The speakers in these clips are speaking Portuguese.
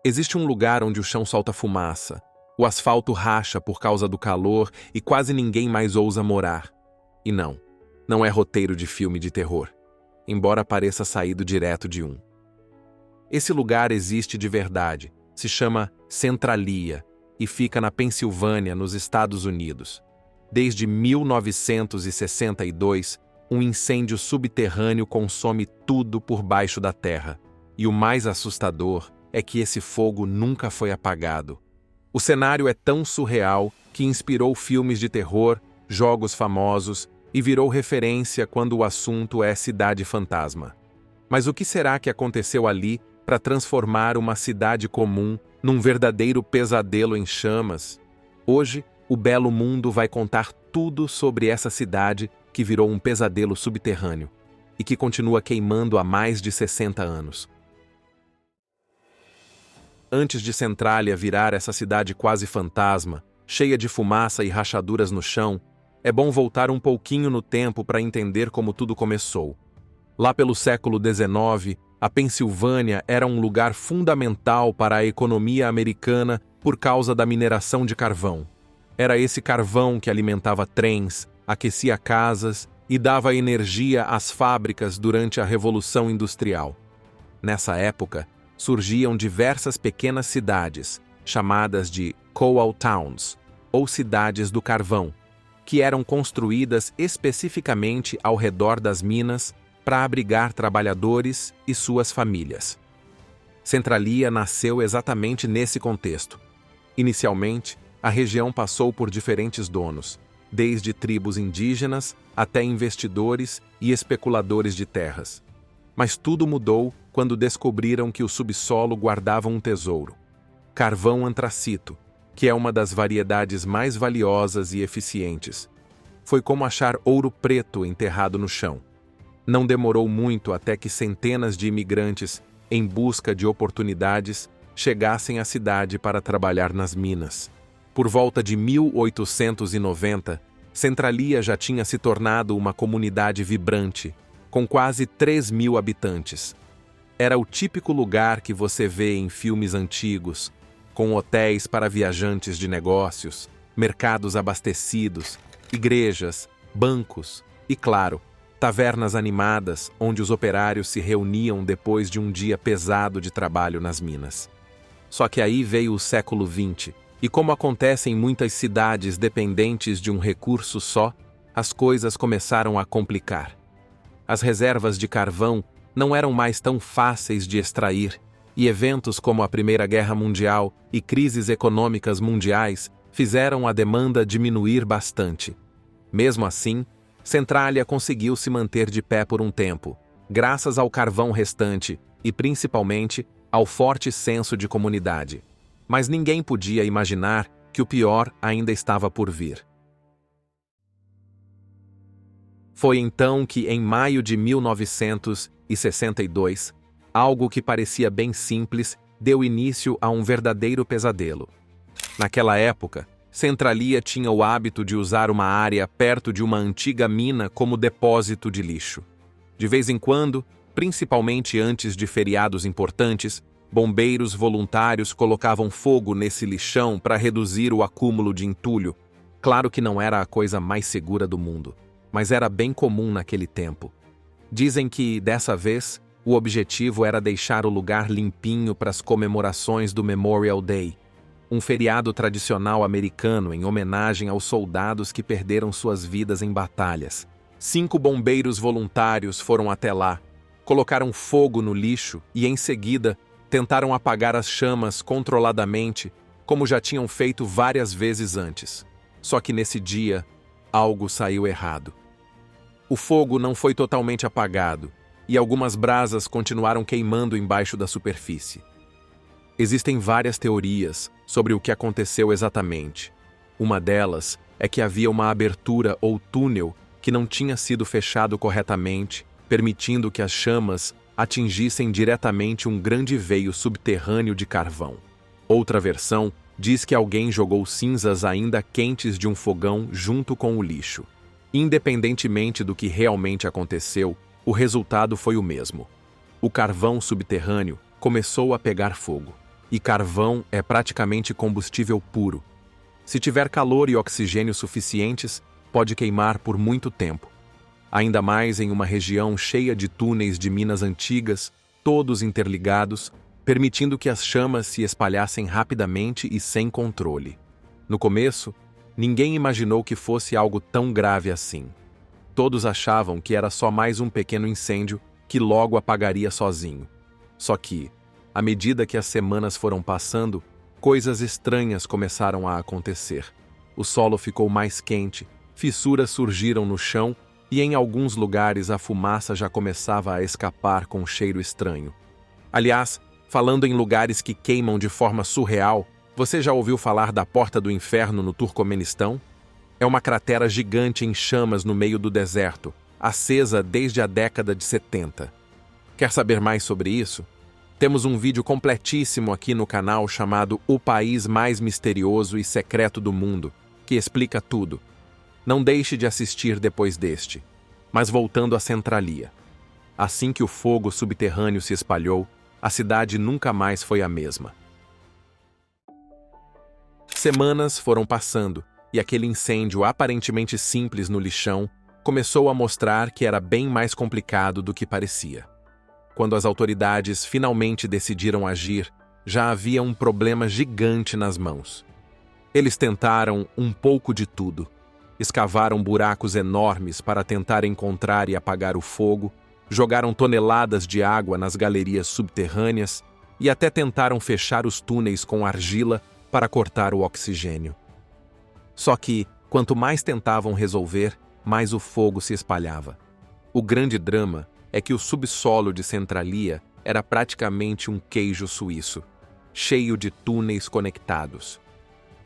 Existe um lugar onde o chão solta fumaça, o asfalto racha por causa do calor e quase ninguém mais ousa morar. E não é roteiro de filme de terror, embora pareça saído direto de um. Esse lugar existe de verdade, se chama Centralia e fica na Pensilvânia, nos Estados Unidos. Desde 1962, um incêndio subterrâneo consome tudo por baixo da terra. E o mais assustador é que esse fogo nunca foi apagado. O cenário é tão surreal que inspirou filmes de terror, jogos famosos e virou referência quando o assunto é cidade fantasma. Mas o que será que aconteceu ali para transformar uma cidade comum num verdadeiro pesadelo em chamas? Hoje, o Belo Mundo vai contar tudo sobre essa cidade que virou um pesadelo subterrâneo e que continua queimando há mais de 60 anos. Antes de Centralia virar essa cidade quase fantasma, cheia de fumaça e rachaduras no chão, é bom voltar um pouquinho no tempo para entender como tudo começou. Lá pelo século XIX, a Pensilvânia era um lugar fundamental para a economia americana por causa da mineração de carvão. Era esse carvão que alimentava trens, aquecia casas e dava energia às fábricas durante a Revolução Industrial. Nessa época, surgiam diversas pequenas cidades, chamadas de coal towns, ou cidades do carvão, que eram construídas especificamente ao redor das minas para abrigar trabalhadores e suas famílias. Centralia nasceu exatamente nesse contexto. Inicialmente, a região passou por diferentes donos, desde tribos indígenas até investidores e especuladores de terras. Mas tudo mudou quando descobriram que o subsolo guardava um tesouro: carvão antracito, que é uma das variedades mais valiosas e eficientes. Foi como achar ouro preto enterrado no chão. Não demorou muito até que centenas de imigrantes, em busca de oportunidades, chegassem à cidade para trabalhar nas minas. Por volta de 1890, Centralia já tinha se tornado uma comunidade vibrante, com quase 3.000 habitantes. Era o típico lugar que você vê em filmes antigos, com hotéis para viajantes de negócios, mercados abastecidos, igrejas, bancos e, claro, tavernas animadas onde os operários se reuniam depois de um dia pesado de trabalho nas minas. Só que aí veio o século XX, e como acontece em muitas cidades dependentes de um recurso só, as coisas começaram a complicar. As reservas de carvão não eram mais tão fáceis de extrair, e eventos como a Primeira Guerra Mundial e crises econômicas mundiais fizeram a demanda diminuir bastante. Mesmo assim, Centralia conseguiu se manter de pé por um tempo, graças ao carvão restante e, principalmente, ao forte senso de comunidade. Mas ninguém podia imaginar que o pior ainda estava por vir. Foi então que, em maio de 1962, algo que parecia bem simples deu início a um verdadeiro pesadelo. Naquela época, Centralia tinha o hábito de usar uma área perto de uma antiga mina como depósito de lixo. De vez em quando, principalmente antes de feriados importantes, bombeiros voluntários colocavam fogo nesse lixão para reduzir o acúmulo de entulho. Claro que não era a coisa mais segura do mundo, mas era bem comum naquele tempo. Dizem que, dessa vez, o objetivo era deixar o lugar limpinho para as comemorações do Memorial Day, um feriado tradicional americano em homenagem aos soldados que perderam suas vidas em batalhas. 5 bombeiros voluntários foram até lá, colocaram fogo no lixo e, em seguida, tentaram apagar as chamas controladamente, como já tinham feito várias vezes antes. Só que nesse dia, algo saiu errado. O fogo não foi totalmente apagado, e algumas brasas continuaram queimando embaixo da superfície. Existem várias teorias sobre o que aconteceu exatamente. Uma delas é que havia uma abertura ou túnel que não tinha sido fechado corretamente, permitindo que as chamas atingissem diretamente um grande veio subterrâneo de carvão. Outra versão diz que alguém jogou cinzas ainda quentes de um fogão junto com o lixo. Independentemente do que realmente aconteceu, o resultado foi o mesmo. O carvão subterrâneo começou a pegar fogo. e carvão é praticamente combustível puro. Se tiver calor e oxigênio suficientes, pode queimar por muito tempo. Ainda mais em uma região cheia de túneis de minas antigas, todos interligados, permitindo que as chamas se espalhassem rapidamente e sem controle. No começo, ninguém imaginou que fosse algo tão grave assim. Todos achavam que era só mais um pequeno incêndio que logo apagaria sozinho. Só que, à medida que as semanas foram passando, coisas estranhas começaram a acontecer. O solo ficou mais quente, fissuras surgiram no chão e em alguns lugares a fumaça já começava a escapar com um cheiro estranho. Aliás, falando em lugares que queimam de forma surreal, você já ouviu falar da Porta do Inferno no Turcomenistão? É uma cratera gigante em chamas no meio do deserto, acesa desde a década de 70. Quer saber mais sobre isso? Temos um vídeo completíssimo aqui no canal chamado O País Mais Misterioso e Secreto do Mundo, que explica tudo. Não deixe de assistir depois deste. Mas voltando à Centralia. Assim que o fogo subterrâneo se espalhou, a cidade nunca mais foi a mesma. Semanas foram passando, e aquele incêndio aparentemente simples no lixão começou a mostrar que era bem mais complicado do que parecia. Quando as autoridades finalmente decidiram agir, já havia um problema gigante nas mãos. Eles tentaram um pouco de tudo. Escavaram buracos enormes para tentar encontrar e apagar o fogo, jogaram toneladas de água nas galerias subterrâneas e até tentaram fechar os túneis com argila para cortar o oxigênio. Só que, quanto mais tentavam resolver, mais o fogo se espalhava. O grande drama é que o subsolo de Centralia era praticamente um queijo suíço, cheio de túneis conectados.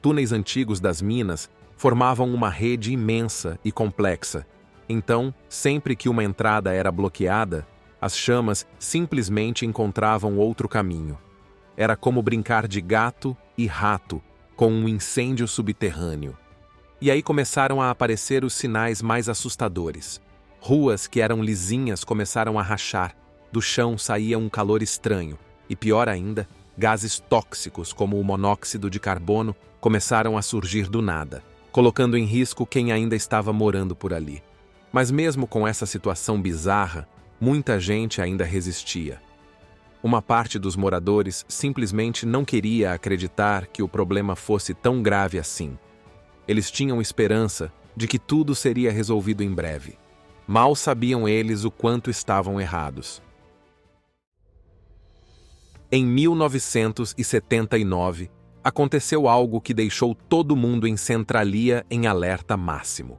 Túneis antigos das minas formavam uma rede imensa e complexa. Então, sempre que uma entrada era bloqueada, as chamas simplesmente encontravam outro caminho. Era como brincar de gato e rato com um incêndio subterrâneo. E aí começaram a aparecer os sinais mais assustadores. Ruas que eram lisinhas começaram a rachar, do chão saía um calor estranho, e pior ainda, gases tóxicos como o monóxido de carbono começaram a surgir do nada, colocando em risco quem ainda estava morando por ali. Mas mesmo com essa situação bizarra, muita gente ainda resistia. Uma parte dos moradores simplesmente não queria acreditar que o problema fosse tão grave assim. Eles tinham esperança de que tudo seria resolvido em breve. Mal sabiam eles o quanto estavam errados. Em 1979, aconteceu algo que deixou todo mundo em Centralia em alerta máximo.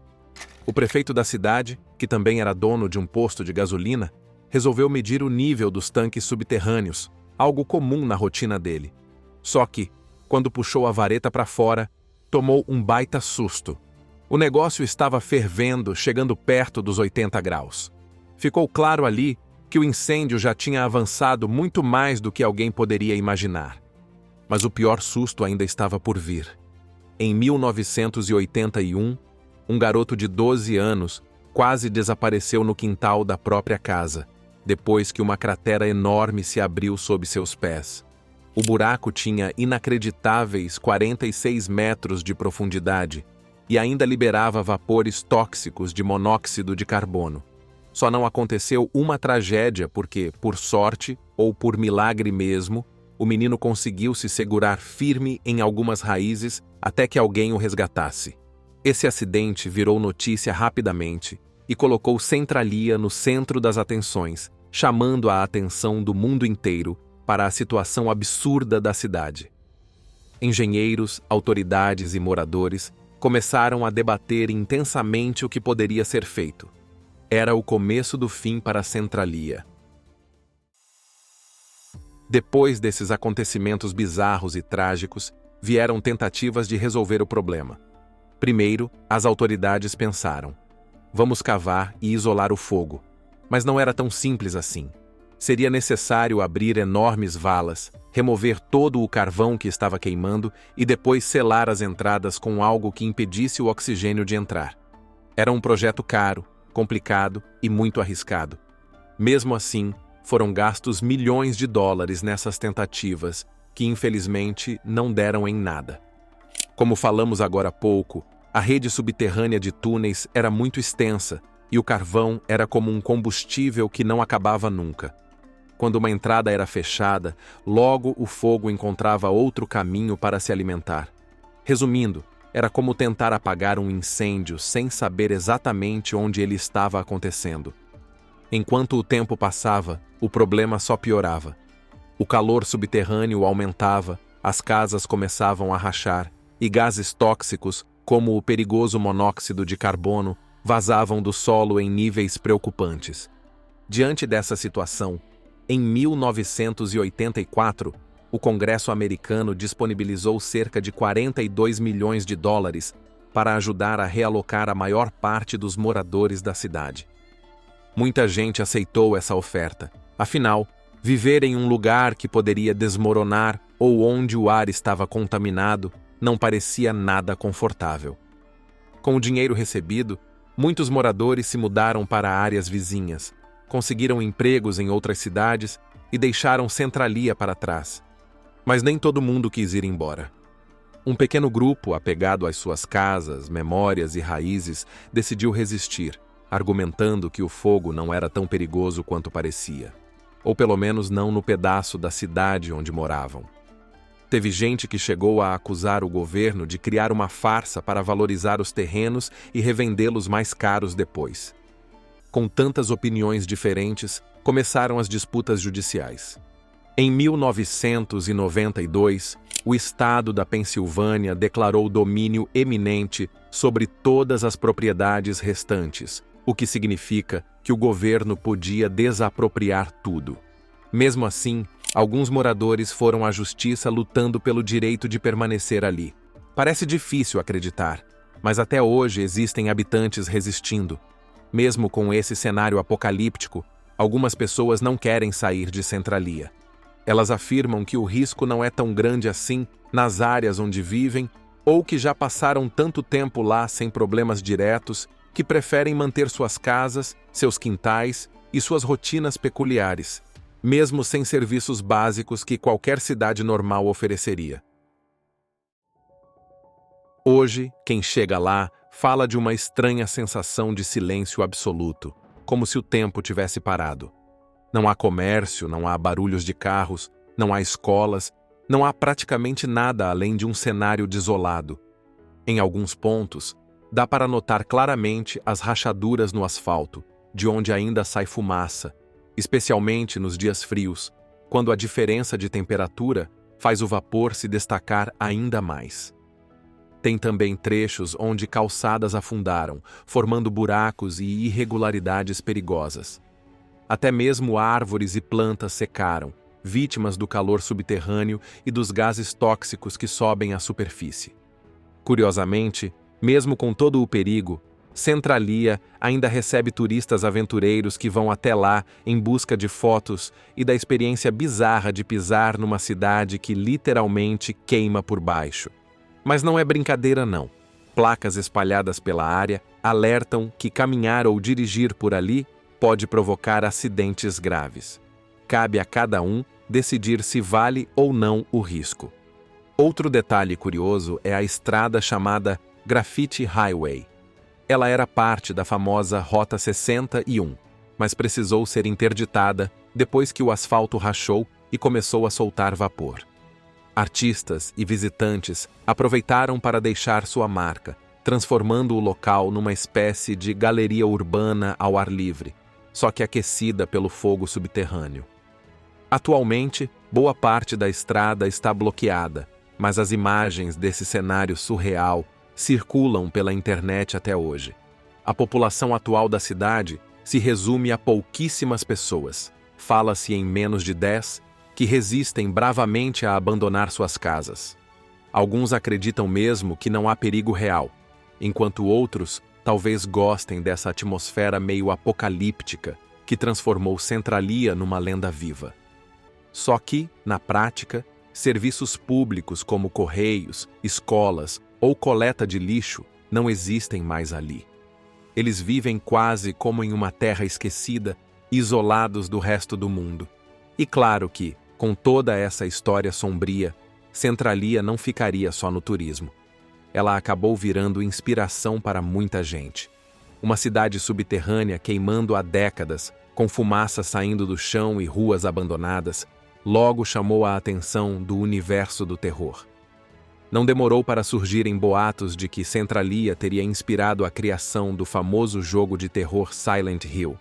O prefeito da cidade, que também era dono de um posto de gasolina, resolveu medir o nível dos tanques subterrâneos, algo comum na rotina dele. Só que, quando puxou a vareta para fora, tomou um baita susto. O negócio estava fervendo, chegando perto dos 80 graus. Ficou claro ali que o incêndio já tinha avançado muito mais do que alguém poderia imaginar. Mas o pior susto ainda estava por vir. Em 1981, um garoto de 12 anos quase desapareceu no quintal da própria casa, depois que uma cratera enorme se abriu sob seus pés. O buraco tinha inacreditáveis 46 metros de profundidade e ainda liberava vapores tóxicos de monóxido de carbono. Só não aconteceu uma tragédia porque, por sorte ou por milagre mesmo, o menino conseguiu se segurar firme em algumas raízes até que alguém o resgatasse. Esse acidente virou notícia rapidamente e colocou Centralia no centro das atenções, chamando a atenção do mundo inteiro para a situação absurda da cidade. Engenheiros, autoridades e moradores começaram a debater intensamente o que poderia ser feito. Era o começo do fim para Centralia. Depois desses acontecimentos bizarros e trágicos, vieram tentativas de resolver o problema. Primeiro, as autoridades pensaram: vamos cavar e isolar o fogo. Mas não era tão simples assim. Seria necessário abrir enormes valas, remover todo o carvão que estava queimando e depois selar as entradas com algo que impedisse o oxigênio de entrar. Era um projeto caro, complicado e muito arriscado. Mesmo assim, foram gastos milhões de dólares nessas tentativas que infelizmente não deram em nada. Como falamos agora há pouco, a rede subterrânea de túneis era muito extensa e o carvão era como um combustível que não acabava nunca. Quando uma entrada era fechada, logo o fogo encontrava outro caminho para se alimentar. Resumindo, era como tentar apagar um incêndio sem saber exatamente onde ele estava acontecendo. Enquanto o tempo passava, o problema só piorava. O calor subterrâneo aumentava, as casas começavam a rachar e gases tóxicos, como o perigoso monóxido de carbono, vazavam do solo em níveis preocupantes. Diante dessa situação, em 1984, o Congresso americano disponibilizou cerca de 42 milhões de dólares para ajudar a realocar a maior parte dos moradores da cidade. Muita gente aceitou essa oferta. Afinal, viver em um lugar que poderia desmoronar ou onde o ar estava contaminado não parecia nada confortável. Com o dinheiro recebido, muitos moradores se mudaram para áreas vizinhas, conseguiram empregos em outras cidades e deixaram Centralia para trás. Mas nem todo mundo quis ir embora. Um pequeno grupo, apegado às suas casas, memórias e raízes, decidiu resistir, argumentando que o fogo não era tão perigoso quanto parecia. Ou pelo menos não no pedaço da cidade onde moravam. Teve gente que chegou a acusar o governo de criar uma farsa para valorizar os terrenos e revendê-los mais caros depois. Com tantas opiniões diferentes, começaram as disputas judiciais. Em 1992, o estado da Pensilvânia declarou domínio eminente sobre todas as propriedades restantes, o que significa que o governo podia desapropriar tudo. Mesmo assim, alguns moradores foram à justiça lutando pelo direito de permanecer ali. Parece difícil acreditar, mas até hoje existem habitantes resistindo. Mesmo com esse cenário apocalíptico, algumas pessoas não querem sair de Centralia. Elas afirmam que o risco não é tão grande assim nas áreas onde vivem ou que já passaram tanto tempo lá sem problemas diretos que preferem manter suas casas, seus quintais e suas rotinas peculiares, mesmo sem serviços básicos que qualquer cidade normal ofereceria. Hoje, quem chega lá fala de uma estranha sensação de silêncio absoluto, como se o tempo tivesse parado. Não há comércio, não há barulhos de carros, não há escolas, não há praticamente nada além de um cenário desolado. Em alguns pontos, dá para notar claramente as rachaduras no asfalto, de onde ainda sai fumaça, especialmente nos dias frios, quando a diferença de temperatura faz o vapor se destacar ainda mais. Tem também trechos onde calçadas afundaram, formando buracos e irregularidades perigosas. Até mesmo árvores e plantas secaram, vítimas do calor subterrâneo e dos gases tóxicos que sobem à superfície. Curiosamente, mesmo com todo o perigo, Centralia ainda recebe turistas aventureiros que vão até lá em busca de fotos e da experiência bizarra de pisar numa cidade que literalmente queima por baixo. Mas não é brincadeira não. Placas espalhadas pela área alertam que caminhar ou dirigir por ali pode provocar acidentes graves. Cabe a cada um decidir se vale ou não o risco. Outro detalhe curioso é a estrada chamada Graffiti Highway. Ela era parte da famosa Rota 61, mas precisou ser interditada depois que o asfalto rachou e começou a soltar vapor. Artistas e visitantes aproveitaram para deixar sua marca, transformando o local numa espécie de galeria urbana ao ar livre, só que aquecida pelo fogo subterrâneo. Atualmente, boa parte da estrada está bloqueada, mas as imagens desse cenário surreal circulam pela internet até hoje. A população atual da cidade se resume a pouquíssimas pessoas. Fala-se em menos de 10 que resistem bravamente a abandonar suas casas. Alguns acreditam mesmo que não há perigo real, enquanto outros talvez gostem dessa atmosfera meio apocalíptica que transformou Centralia numa lenda viva. Só que, na prática, serviços públicos como correios, escolas ou coleta de lixo não existem mais ali. Eles vivem quase como em uma terra esquecida, isolados do resto do mundo. E claro que, Com toda essa história sombria, Centralia não ficaria só no turismo. Ela acabou virando inspiração para muita gente. Uma cidade subterrânea queimando há décadas, com fumaça saindo do chão e ruas abandonadas, logo chamou a atenção do universo do terror. Não demorou para surgirem boatos de que Centralia teria inspirado a criação do famoso jogo de terror Silent Hill.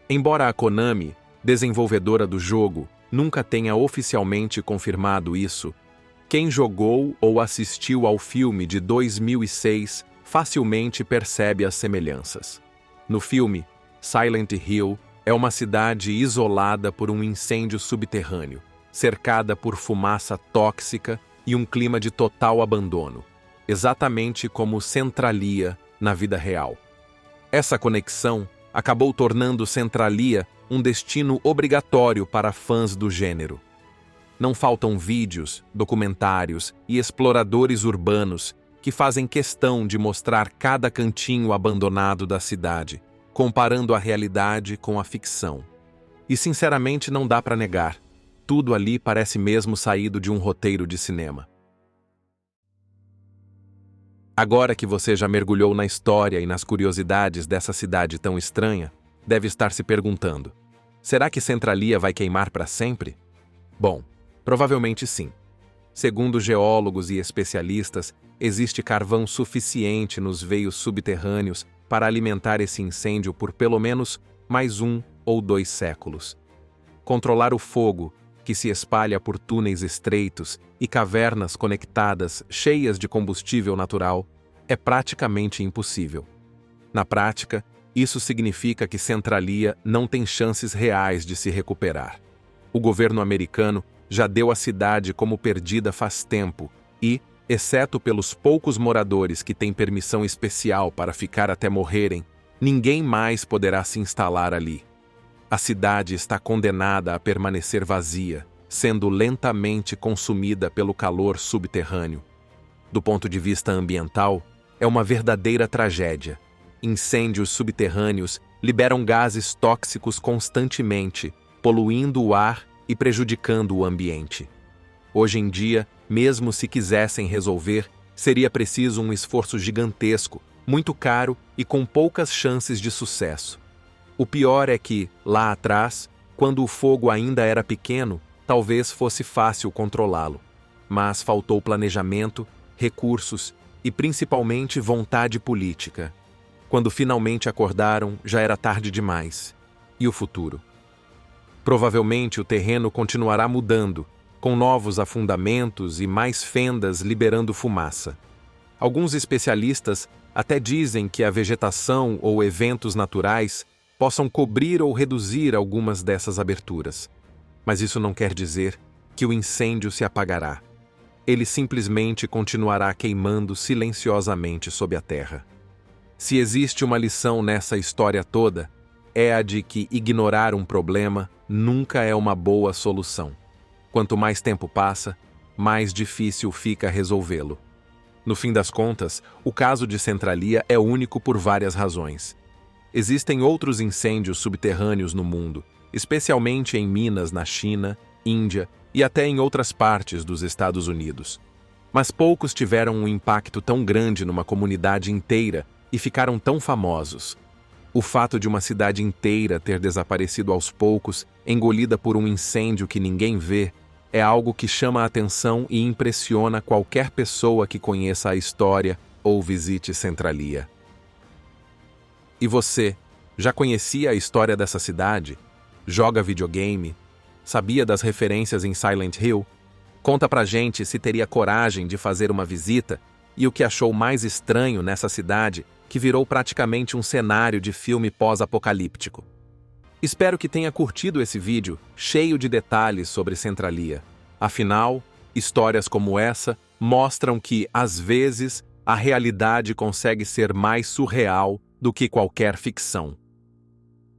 Embora a Konami, desenvolvedora do jogo, nunca tenha oficialmente confirmado isso, quem jogou ou assistiu ao filme de 2006 facilmente percebe as semelhanças. No filme, Silent Hill é uma cidade isolada por um incêndio subterrâneo, cercada por fumaça tóxica e um clima de total abandono, exatamente como Centralia na vida real. Essa conexão acabou tornando Centralia um destino obrigatório para fãs do gênero. Não faltam vídeos, documentários e exploradores urbanos que fazem questão de mostrar cada cantinho abandonado da cidade, comparando a realidade com a ficção. E sinceramente não dá para negar, tudo ali parece mesmo saído de um roteiro de cinema. Agora que você já mergulhou na história e nas curiosidades dessa cidade tão estranha, deve estar se perguntando: será que Centralia vai queimar para sempre? Bom, provavelmente sim. Segundo geólogos e especialistas, existe carvão suficiente nos veios subterrâneos para alimentar esse incêndio por pelo menos mais 1 ou 2 séculos. Controlar o fogo, que se espalha por túneis estreitos e cavernas conectadas cheias de combustível natural, é praticamente impossível. Na prática, isso significa que Centralia não tem chances reais de se recuperar. O governo americano já deu a cidade como perdida faz tempo e, exceto pelos poucos moradores que têm permissão especial para ficar até morrerem, ninguém mais poderá se instalar ali. A cidade está condenada a permanecer vazia, sendo lentamente consumida pelo calor subterrâneo. Do ponto de vista ambiental, é uma verdadeira tragédia. Incêndios subterrâneos liberam gases tóxicos constantemente, poluindo o ar e prejudicando o ambiente. Hoje em dia, mesmo se quisessem resolver, seria preciso um esforço gigantesco, muito caro e com poucas chances de sucesso. O pior é que, lá atrás, quando o fogo ainda era pequeno, talvez fosse fácil controlá-lo. Mas faltou planejamento, recursos e principalmente vontade política. Quando finalmente acordaram, já era tarde demais. E o futuro? Provavelmente o terreno continuará mudando, com novos afundamentos e mais fendas liberando fumaça. Alguns especialistas até dizem que a vegetação ou eventos naturais possam cobrir ou reduzir algumas dessas aberturas. Mas isso não quer dizer que o incêndio se apagará. Ele simplesmente continuará queimando silenciosamente sob a terra. Se existe uma lição nessa história toda, é a de que ignorar um problema nunca é uma boa solução. Quanto mais tempo passa, mais difícil fica resolvê-lo. No fim das contas, o caso de Centralia é único por várias razões. Existem outros incêndios subterrâneos no mundo, especialmente em minas na China, Índia e até em outras partes dos Estados Unidos. Mas poucos tiveram um impacto tão grande numa comunidade inteira e ficaram tão famosos. O fato de uma cidade inteira ter desaparecido aos poucos, engolida por um incêndio que ninguém vê, é algo que chama a atenção e impressiona qualquer pessoa que conheça a história ou visite Centralia. E você, já conhecia a história dessa cidade? Joga videogame? Sabia das referências em Silent Hill? Conta pra gente se teria coragem de fazer uma visita e o que achou mais estranho nessa cidade que virou praticamente um cenário de filme pós-apocalíptico. Espero que tenha curtido esse vídeo cheio de detalhes sobre Centralia. Afinal, histórias como essa mostram que, às vezes, a realidade consegue ser mais surreal do que qualquer ficção.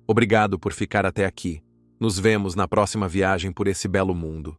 Obrigado por ficar até aqui. Nos vemos na próxima viagem por esse belo mundo.